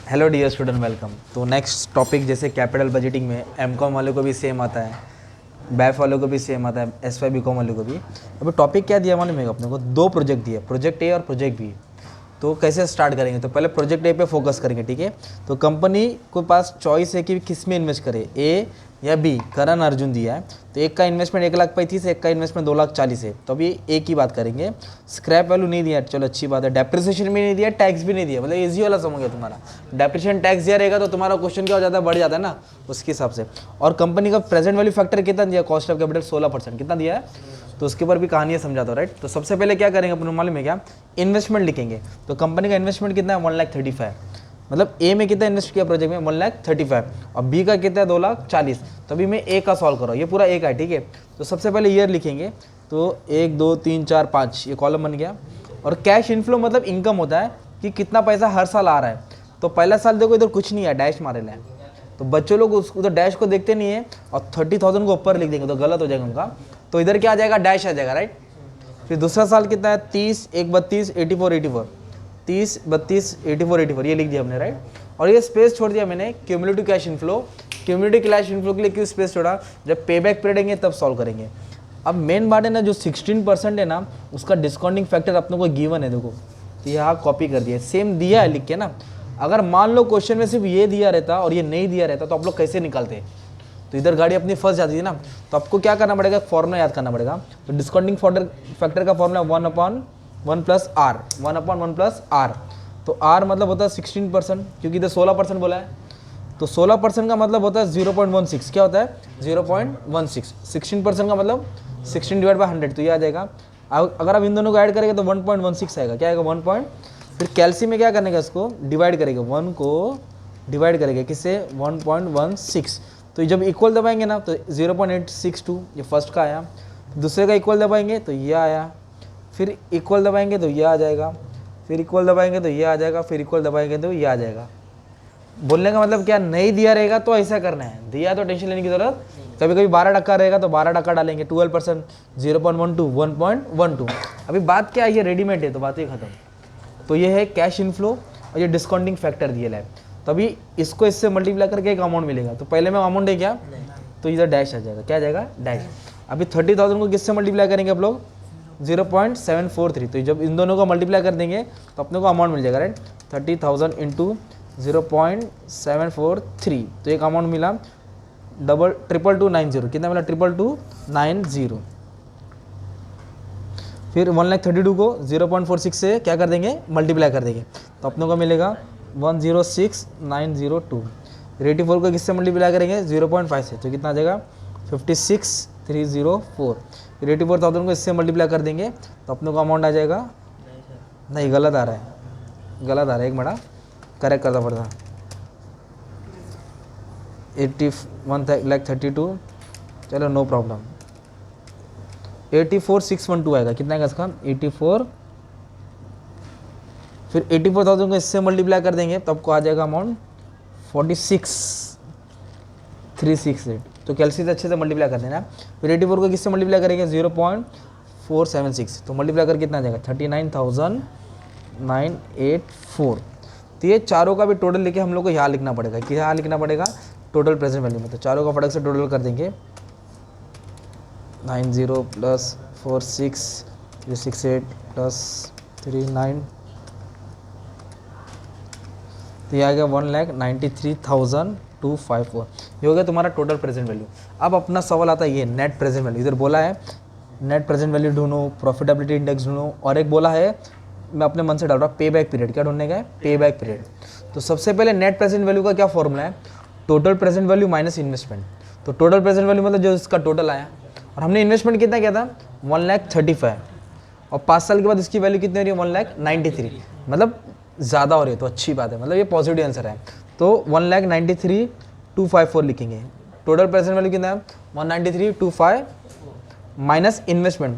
Hello dear student, welcome. तो next topic, जैसे capital budgeting में एमकॉम वालों को भी सेम आता है, बैफ वालों को भी सेम आता है, एस वाई बीकॉम वालों को भी। अभी टॉपिक क्या दिया मालूम है अपने को? दो प्रोजेक्ट दिए, प्रोजेक्ट ए और प्रोजेक्ट बी। तो कैसे स्टार्ट करेंगे? तो पहले प्रोजेक्ट ए पे फोकस करेंगे, ठीक है। तो कंपनी को पास चॉइस है कि किस में इन्वेस्ट करे, ए या बी। करण अर्जुन दिया है, तो एक का इन्वेस्टमेंट 1,35,000 है, एक का इन्वेस्टमेंट 2,40,000 है। तो अभी एक की बात करेंगे। स्क्रैप वैल्यू नहीं दिया, चलो अच्छी बात है। डेप्रिसिएशन भी नहीं दिया, टैक्स भी नहीं दिया, मतलब इजी वाला समझ गया तुम्हारा। डेप्रिसिएशन टैक्स दिया रहेगा तो तुम्हारा क्वेश्चन क्या हो जाता है, बढ़ जाता है ना, उसके हिसाब से। और कंपनी का प्रेजेंट वैल्यू फैक्टर कितना दिया, कॉस्ट ऑफ कैपिटल 16%, कितना दिया है, तो उसके ऊपर भी कहानियाँ समझाता हूँ, राइट। तो सबसे पहले क्या करेंगे अपन, मालूम है क्या, इन्वेस्टमेंट लिखेंगे। तो कंपनी का इन्वेस्टमेंट कितना है, 1,35,000। मतलब ए में कितना इन्वेस्ट किया प्रोजेक्ट में, 1,35,000, और बी का कितना है, 2,40,000। तो अभी मैं ए का सॉल्व कर रहा हूँ, ये पूरा ए का है, ठीक है। तो सबसे पहले ईयर लिखेंगे, तो 1 2 3 4 5 ये कॉलम बन गया। और कैश इनफ्लो मतलब इनकम होता है कि कितना पैसा हर साल आ रहा है। तो पहला साल देखो इधर कुछ नहीं है, डैश मारे है, तो बच्चों लोग उसको तो डैश को देखते नहीं है और 30,000 को ऊपर लिख देंगे तो गलत हो जाएगा उनका। तो इधर क्या आ जाएगा, डैश आ जाएगा, राइट। फिर दूसरा साल कितना है, 30 1 32 84 30 32 84 ये लिख दिया हमने, राइट। और ये स्पेस छोड़ दिया मैंने cumulative cash inflow. Cumulative cash inflow के लिए क्यों स्पेस छोड़ा, जब पे बैक पीरियड आएंगे तब सॉल्व करेंगे। अब मेन बात है ना, जो 16% है ना, उसका डिस्काउंटिंग फैक्टर अपने को गिवन है, देखो। तो यहाँ कॉपी कर दिया, सेम दिया है लिख के ना। अगर मान लो क्वेश्चन में सिर्फ ये दिया रहता और ये नहीं दिया रहता तो आप लोग कैसे निकालते? तो इधर गाड़ी अपनी फंस जाती है ना। तो आपको क्या करना पड़ेगा, फॉर्मूला याद करना पड़ेगा। तो डिस्काउंटिंग फैक्टर का formula 1/1 plus R, 1/1 plus R. तो आर मतलब होता है 16%, क्योंकि इधर 16% बोला है। तो 16% का मतलब होता है 0.16। क्या होता है, 0.16। 16% का मतलब 16/100, तो ये आ जाएगा। अगर आप इन दोनों को ऐड करेंगे तो 1.16 आएगा। क्या आएगा, 1 फिर कैल्सी में क्या करने का, इसको डिवाइड करेंगे, 1 को डिवाइड करेंगे किससे, 1.16। तो जब इक्वल दबाएंगे ना तो 0.862 ये फर्स्ट का आया। दूसरे का इक्वल दबाएंगे तो ये आया, फिर इक्वल दबाएंगे तो ये आ जाएगा, फिर इक्वल दबाएंगे तो ये आ जाएगा, फिर इक्वल दबाएंगे तो ये आ जाएगा। बोलने का मतलब क्या, नहीं दिया रहेगा तो ऐसा करना है, दिया तो टेंशन लेने की जरूरत। कभी कभी 12% रहेगा तो 12% डालेंगे, 12% 0.12 1.12। अभी बात क्या है, ये रेडीमेड है तो बात ही खत्म। तो ये है कैश इनफ्लो और ये डिस्काउंटिंग फैक्टर दिया है। तो अभी इसको इससे मल्टीप्लाई करके एक अमाउंट मिलेगा। तो पहले में अमाउंट है क्या, तो इधर डैश आ जाएगा। क्या आ जाएगा, डैश। अभी 30,000 को किससे मल्टीप्लाई करेंगे आप लोग, 0.743। तो जब इन दोनों को मल्टीप्लाई कर देंगे तो अपने को अमाउंट मिल जाएगा, राइट। 30,000 इंटू 0.743, तो एक अमाउंट मिला 22290। कितना मिला, 22290। फिर 1,32,000 को 0.46 से क्या कर देंगे, मल्टीप्लाई कर देंगे, तो अपने को मिलेगा 106,902। 84 को किससे मल्टीप्लाई करेंगे, 0.5 से, तो कितना आ जाएगा, 56,304। फिर 84,000 को इससे मल्टीप्लाई कर देंगे तो अपने को अमाउंट आ जाएगा, नहीं गलत आ रहा है, गलत आ रहा है, एक मिनट करेक्ट करना पड़ता। 81,32, चलो नो प्रॉब्लम। 84,612 आएगा। कितना आएगा इसका, 84। फिर 84,000 को इससे मल्टीप्लाई कर देंगे तो आपको आ जाएगा अमाउंट 46,368। तो कैलसी से अच्छे से मल्टीप्लाई कर देना। फिर 84 को किससे मल्टीप्लाई करेंगे, 0.476, तो मल्टीप्लाई करके कितना आ जाएगा, 39,984। तो ये चारों का भी टोटल लेके हम लोग को यहाँ लिखना पड़ेगा। कि यहाँ लिखना पड़ेगा टोटल प्रेजेंट वैल्यू में। तो चारों का फटक से टोटल कर देंगे, 90 प्लस 46,368 प्लस 39, तो ये आ गया 1,93,254। ये हो गया तुम्हारा टोटल प्रेजेंट वैल्यू। अब अपना सवाल आता है ये नेट प्रेजेंट वैल्यू। इधर बोला है नेट प्रेजेंट वैल्यू ढूंढो, प्रॉफिटेबिलिटी इंडेक्स ढूंढो, और एक बोला है, मैं अपने मन से डाल रहा हूँ, पे बैक पीरियड। क्या ढूंढने का है, पे बैक पीरियड। तो सबसे पहले नेट प्रेजेंट वैल्यू का क्या फॉर्मूला है, total present value minus investment. तो टोटल प्रेजेंट वैल्यू मतलब जो इसका टोटल आया, और हमने इन्वेस्टमेंट कितना किया था, 1,35,000, और 5 साल के बाद इसकी वैल्यू कितनी हो रही है, 1,93,000, मतलब ज़्यादा हो रही है, तो अच्छी बात है, मतलब ये पॉजिटिव आंसर है। तो 1,93,254 लिखेंगे। टोटल प्रेजेंट वैल्यू कितना है, 1,93,254 माइनस इन्वेस्टमेंट।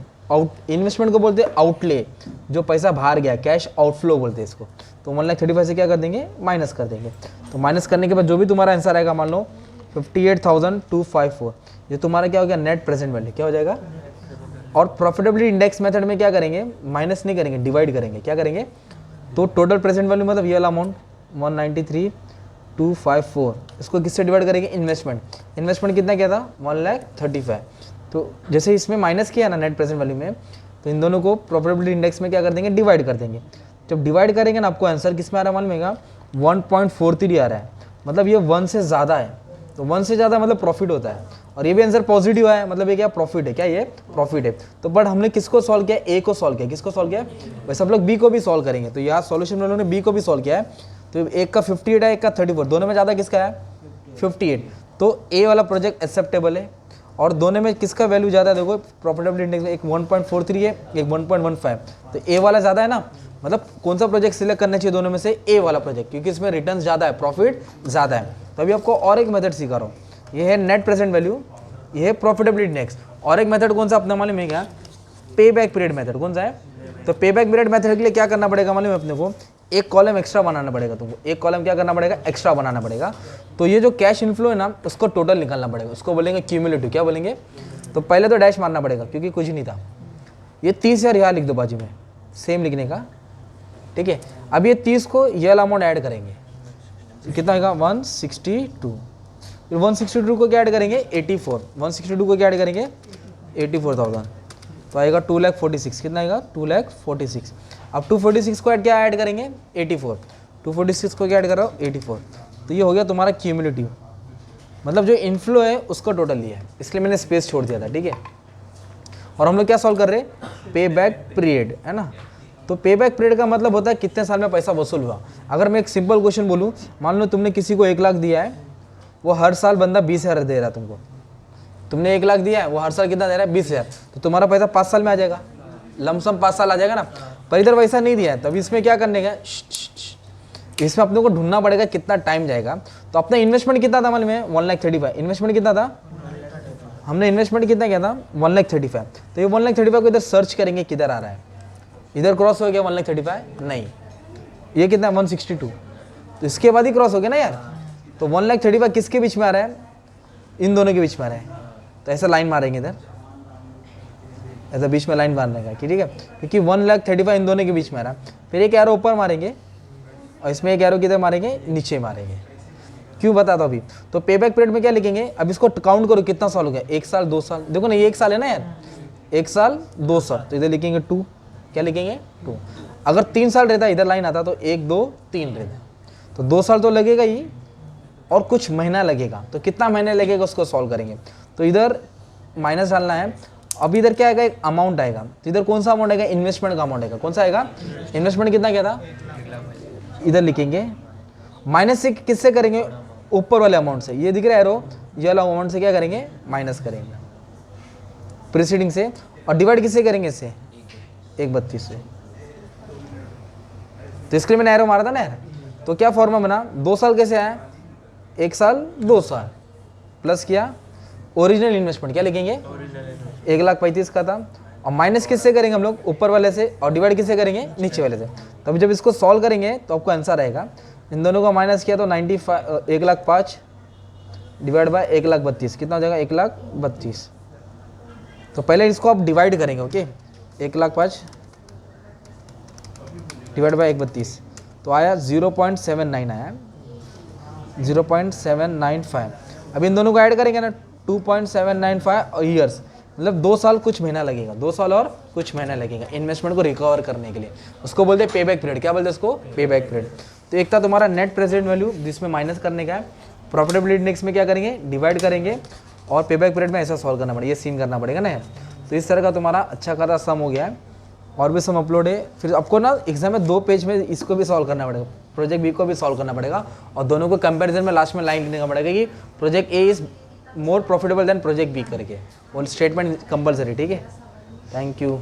इन्वेस्टमेंट को बोलते हैं आउटले, जो पैसा बाहर गया, कैश आउटफ्लो बोलते हैं इसको। तो 1,35,000 से क्या कर देंगे, माइनस कर देंगे। तो माइनस करने के बाद जो भी तुम्हारा आंसर आएगा, मान लो 58,254, ये तुम्हारा क्या हो गया, नेट प्रेजेंट वैल्यू। क्या हो जाएगा, और प्रॉफिटेबिलिटी इंडेक्स मेथड में क्या करेंगे, माइनस नहीं करेंगे, डिवाइड करेंगे। क्या करेंगे, तो टोटल प्रेजेंट वैल्यू मतलब ये वाला अमाउंट 193,254। इसको किससे डिवाइड करेंगे? इन्वेस्टमेंट कितना किया था? 1,35,000। तो जैसे इसमें माइनस किया ना नेट प्रेजेंट वैल्यू में, तो इन दोनों को प्रॉफिटेबिलिटी इंडेक्स में क्या कर देंगे? डिवाइड कर देंगे। जब डिवाइड करेंगे ना आपको आंसर किस में आ रहा है मालूम है? 1.43 आ रहा है, मतलब ये 1 से ज़्यादा है। तो 1 से ज़्यादा मतलब प्रॉफिट होता है, और ये भी आंसर पॉजिटिव है, मतलब ये क्या प्रॉफिट है? क्या ये प्रॉफिट है? तो बट हमने किसको सॉल्व किया? ए को सॉल्व किया। किसको सॉल्व किया? वैसे सब लोग बी को भी सॉल्व करेंगे, तो यहाँ सॉल्यूशन वालों ने बी को भी सॉल्व किया है। तो एक का 58 है, एक का 34, दोनों में ज़्यादा किसका है? 58। तो ए वाला प्रोजेक्ट एक्सेप्टेबल है, और दोनों में किसका वैल्यू ज़्यादा है? देखो प्रॉफिटेबिलिटी इंडेक्स में एक 1.43 है, एक 1.15। तो ए वाला ज़्यादा है ना, मतलब कौन सा प्रोजेक्ट सिलेक्ट करना चाहिए दोनों में से? ए वाला प्रोजेक्ट, क्योंकि इसमें रिटर्न ज़्यादा है, प्रॉफिट ज़्यादा है। तो अभी आपको और एक मेथड सिखा रहा हूँ, ये है नेट प्रेजेंट वैल्यू, ये है प्रॉफिटेबिलिटी इंडेक्स। और एक मेथड कौन सा अपना मालूम है क्या? पे बैक पीरियड मेथड। कौन सा है? तो पे बैक पीरियड मेथड के लिए क्या करना पड़ेगा मालूम है अपने को? एक कॉलम एक्स्ट्रा बनाना पड़ेगा तुमको, एक कॉलम क्या करना पड़ेगा? एक्स्ट्रा बनाना पड़ेगा। तो ये जो कैश इनफ्लो है ना, उसको टोटल निकालना पड़ेगा, उसको बोलेंगे क्यूमुलेटिव। क्या बोलेंगे? तो पहले तो डैश मारना पड़ेगा, क्योंकि कुछ नहीं था। ये 30,000 यहाँ लिख दो बाजू में, सेम लिखने का, ठीक है। अब ये 30 को ये वाला अमाउंट ऐड करेंगे, तो कितना आएगा? 162। फिर 162 को क्या ऐड करेंगे? 84। 162 को क्या ऐड करेंगे? 84,000। तो आएगा 2,46,000। कितना आएगा? 2,46,000। अब 246 को ऐड क्या ऐड करेंगे? 84। 246 को क्या ऐड कर रहा हो? 84। तो ये हो गया तुम्हारा क्यूमुलेटिव, मतलब जो इनफ्लो है उसका टोटल लिया है, इसलिए मैंने स्पेस छोड़ दिया था, ठीक है। और हम लोग क्या सॉल्व कर रहे हैं? पे बैक पीरियड, है ना। तो पे बैक पीरियड का मतलब होता है कितने साल में पैसा वसूल हुआ। अगर मैं एक सिंपल क्वेश्चन बोलूँ, मान लो तुमने किसी को 1 लाख दिया है, वो हर साल बंदा 20,000 दे रहा है तुमको। तुमने 1 लाख दिया है, वो हर साल कितना दे रहा है? 20,000। तो तुम्हारा पैसा 5 साल में आ जाएगा, लमसम 5 साल आ जाएगा ना। पर इधर वैसा नहीं दिया है, तब इसमें क्या करने का? इसमें अपने को ढूंढना पड़ेगा कितना टाइम जाएगा। तो अपना इन्वेस्टमेंट कितना था मालूम है? 1,35,000। इन्वेस्टमेंट कितना था? हमने इन्वेस्टमेंट कितना किया था? 1,35,000। तो ये 1,35,000 को इधर सर्च करेंगे किधर आ रहा है। इधर क्रॉस हो गया 1,35,000? नहीं। ये कितना है? 162। तो इसके बाद ही क्रॉस हो गया ना यार। तो 1,35,000 किसके बीच में आ रहा है? इन दोनों के बीच में आ रहा है। तो ऐसा लाइन मारेंगे इधर, ऐसा बीच में लाइन मारने का, ठीक है, क्योंकि 1,35,000 इन दोनों के बीच में आ रहा है। फिर एक एरो ऊपर मारेंगे, और इसमें एक एरो किधर मारेंगे? नीचे मारेंगे। क्यों बता दो अभी। तो पे बैक पीरियड में क्या लिखेंगे? अब इसको काउंट करो कितना साल हो गया? 1 साल, 2 साल, देखो ना ये 1 साल है ना यार, 1 साल 2 साल, तो इधर लिखेंगे 2। क्या लिखेंगे? 2। अगर 3 साल रहता, इधर लाइन आता तो 1 2 3 रहता, तो 2 साल तो लगेगा ही, और कुछ महीना लगेगा। तो कितना महीने लगेगा उसको सॉल्व करेंगे। तो इधर माइनस डालना है। अब इधर क्या आएगा? एक अमाउंट आएगा। तो इधर कौन सा अमाउंट आएगा? इन्वेस्टमेंट का अमाउंट आएगा। कौन सा आएगा? इन्वेस्टमेंट कितना क्या था? इधर लिखेंगे। माइनस से किससे करेंगे? ऊपर वाले अमाउंट से, ये दिख रहा है एरो, ये वाला अमाउंट से क्या करेंगे? माइनस करेंगे प्रीसीडिंग से। और डिवाइड किससे करेंगे? इससे 1/32 से। तो इसके लिए मैंने एरो मारा था ना यार। तो क्या फॉर्मा बना? 2 साल कैसे आया? 1 साल 2 साल प्लस किया ओरिजिनल इन्वेस्टमेंट, क्या लिखेंगे? 1,35,000 का था। और माइनस किससे करेंगे हम लोग? ऊपर वाले से। और डिवाइड किससे करेंगे? नीचे वाले से। तब जब इसको सॉल्व करेंगे तो आपको आंसर आएगा, इन दोनों का माइनस किया तो 1,05,000 डिवाइड बाय 1,32,000, कितना हो जाएगा? 1,32,000। तो पहले इसको आप डिवाइड करेंगे, ओके। 1,05,000 डिवाइड बाय 1,32,000, तो आया 0.79 आया, 0.795। अब इन दोनों को ऐड करेंगे ना, 2.795 ईयर्स, मतलब 2 साल कुछ महीना लगेगा, 2 साल और कुछ महीना लगेगा इन्वेस्टमेंट को रिकवर करने के लिए। उसको बोलते हैं पे बैक पीरियड। क्या बोलते हैं उसको? पे बैक पीरियड। तो एक था तुम्हारा नेट प्रेजेंट वैल्यू, जिसमें माइनस करने का है। प्रॉफिटेबिलिटी इंडेक्स में क्या करेंगे? डिवाइड करेंगे। और पे बैक पीरियड में ऐसा सॉल्व करना पड़ेगा, ये सीन करना पड़ेगा ना। तो इस तरह का तुम्हारा अच्छा खासा सम हो गया है, और भी सम अपलोड है। फिर आपको ना एग्जाम में 2 पेज में इसको भी सॉल्व करना पड़ेगा, प्रोजेक्ट बी को भी सॉल्व करना पड़ेगा, और दोनों को कंपैरिजन में लास्ट में लाइन लिखने का पड़ेगा कि project A is more profitable than project B करके, वो स्टेटमेंट कंपलसरी, ठीक है। Thank you.